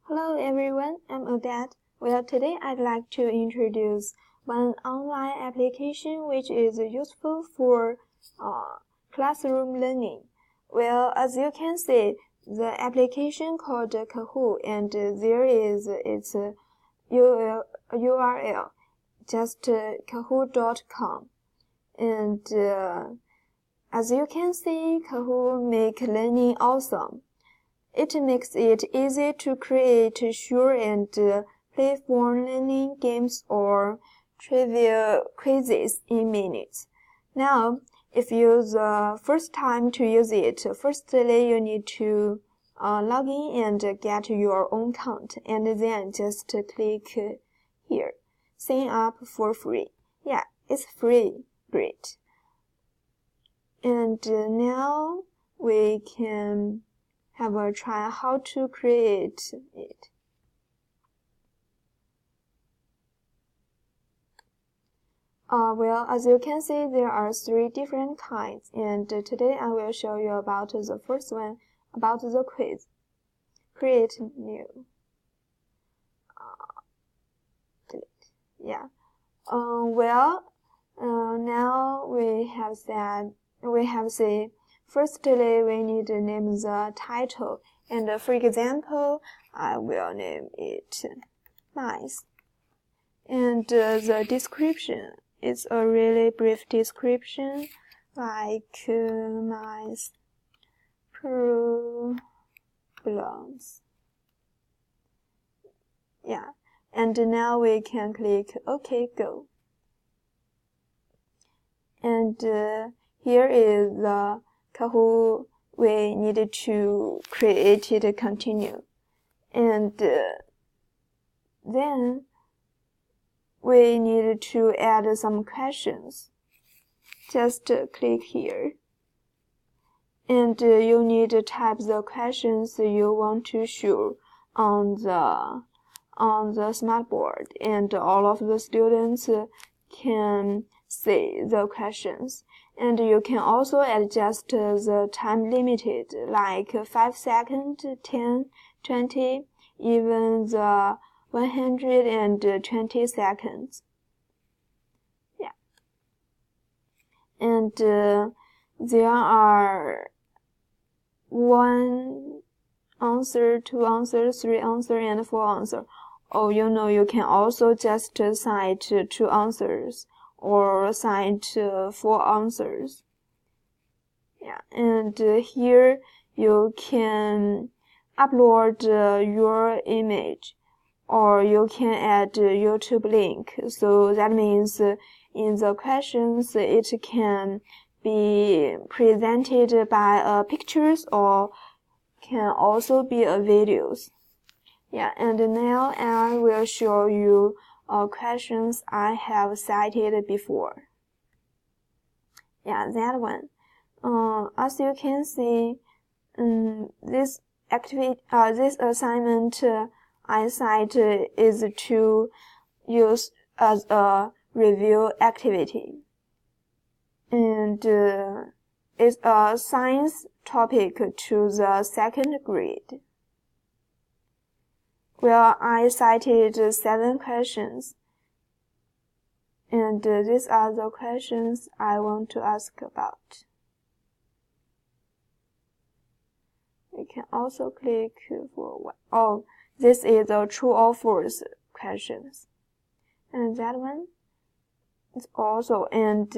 Hello everyone, I'm Odette. Well, today I'd like to introduce one online application which is useful for classroom learning. Well, as you can see, the application called Kahoot, and there is its URL, just kahoot.com. And as you can see, Kahoot make learning awesome. It makes it easy to create short and playful learning games or trivia quizzes in minutes. Now, if you're the first time to use it, firstly you need to log in and get your own account, and then just click here, sign up for free. Yeah, it's free. Great. And now we can have a try how to create it. Well, as you can see, there are 3 different kinds, and today I will show you about the first one, about the quiz. Create new. Delete. Yeah. Now we have said, firstly, we need to name the title, and for example, I will name it Nice. And the description is a really brief description, like nice problems. Yeah, and now we can click OK, go. And here is the Kahoot we needed to create it continue. And then we need to add some questions. Just click here. And you need to type the questions you want to show on the smartboard, and all of the students can see the questions. And you can also adjust the time limited, like 5 seconds, 10, 20, even the 120 seconds. Yeah. And there are 1 answer, 2 answers, 3 answers, and 4 answers. Oh, you can also just cite 2 answers or cite 4 answers. Yeah, and here you can upload your image, or you can add YouTube link. So that means in the questions it can be presented by pictures, or can also be videos. Yeah, and now I will show you questions I have cited before. Yeah, that one. As you can see, this assignment I cite is to use as a review activity, and it's a science topic to the 2nd grade. Well, I cited 7 questions, and these are the questions I want to ask about. We can also click for one. Oh, this is the true or false questions. And that one is also, and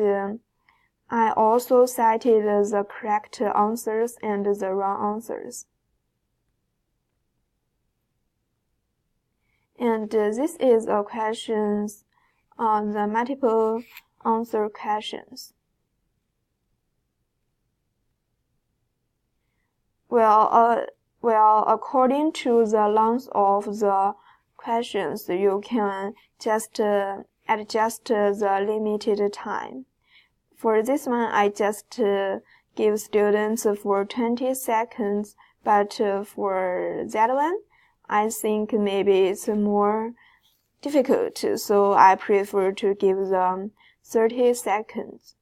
I also cited the correct answers and the wrong answers. And this is a questions on the multiple answer questions. Well, according to the length of the questions, you can just adjust the limited time. For this one, I just give students for 20 seconds, but for that one, I think maybe it's more difficult, so I prefer to give them 30 seconds.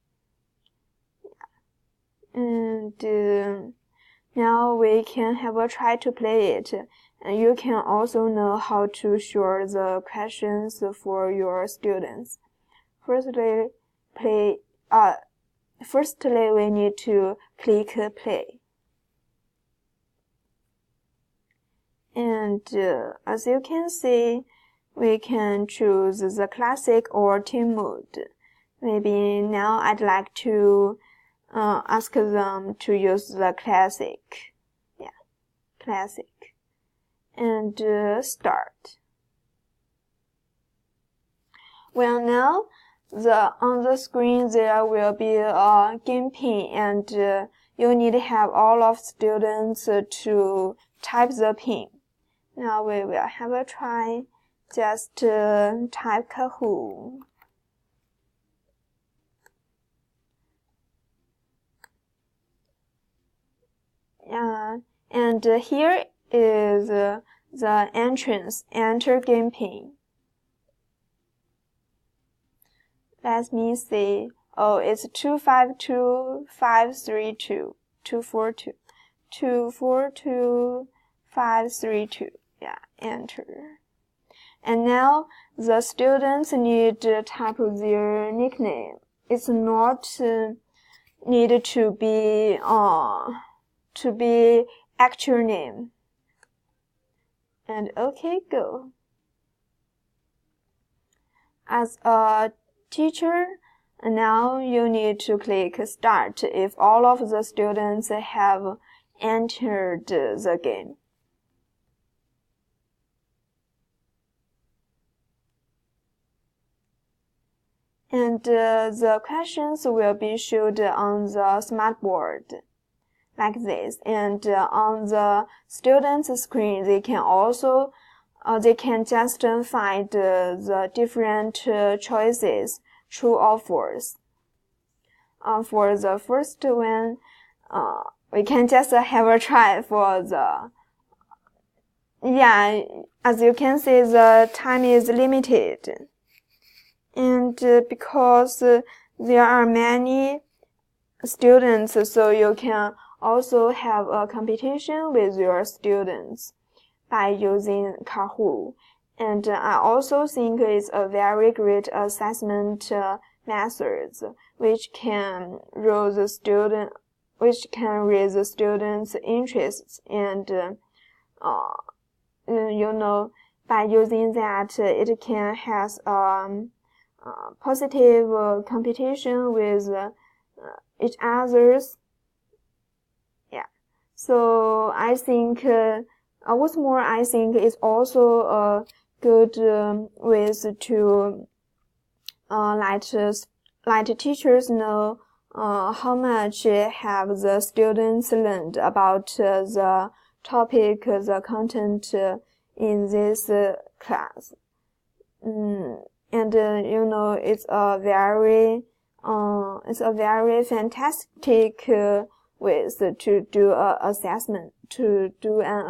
And now we can have a try to play it. And you can also know how to sort the questions for your students. Firstly, we need to click play. And as you can see, we can choose the classic or team mode. Maybe now I'd like to ask them to use the classic. Yeah, classic. And start. Well, now on the screen there will be a game pin, and you need to have all of students to type the pin. Now we will have a try. Just type Kahoot. And here is the entrance, enter game pin. Let me see. Oh, it's 252532, 242, 242532. Yeah, enter. And now the students need to type their nickname. It's not need to be actual name. And okay, go. As a teacher, now you need to click start if all of the students have entered the game. And the questions will be showed on the smartboard like this. And on the students' screen, they can also they can just find the different choices, true or false. For the first one, we can just have a try for the, yeah, as you can see, the time is limited. And because there are many students, so you can also have a competition with your students by using Kahoot. And I also think it's a very great assessment method, which can raise the students' interests, and by using that, it can have positive competition with each others. Yeah. So I think what's more, I think it's also a good way to let teachers know how much have the students learned about the topic, the content in this class. And it's a very fantastic way to do an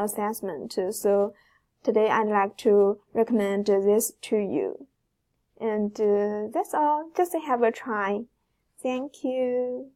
assessment. So today I'd like to recommend this to you. And that's all. Just have a try. Thank you.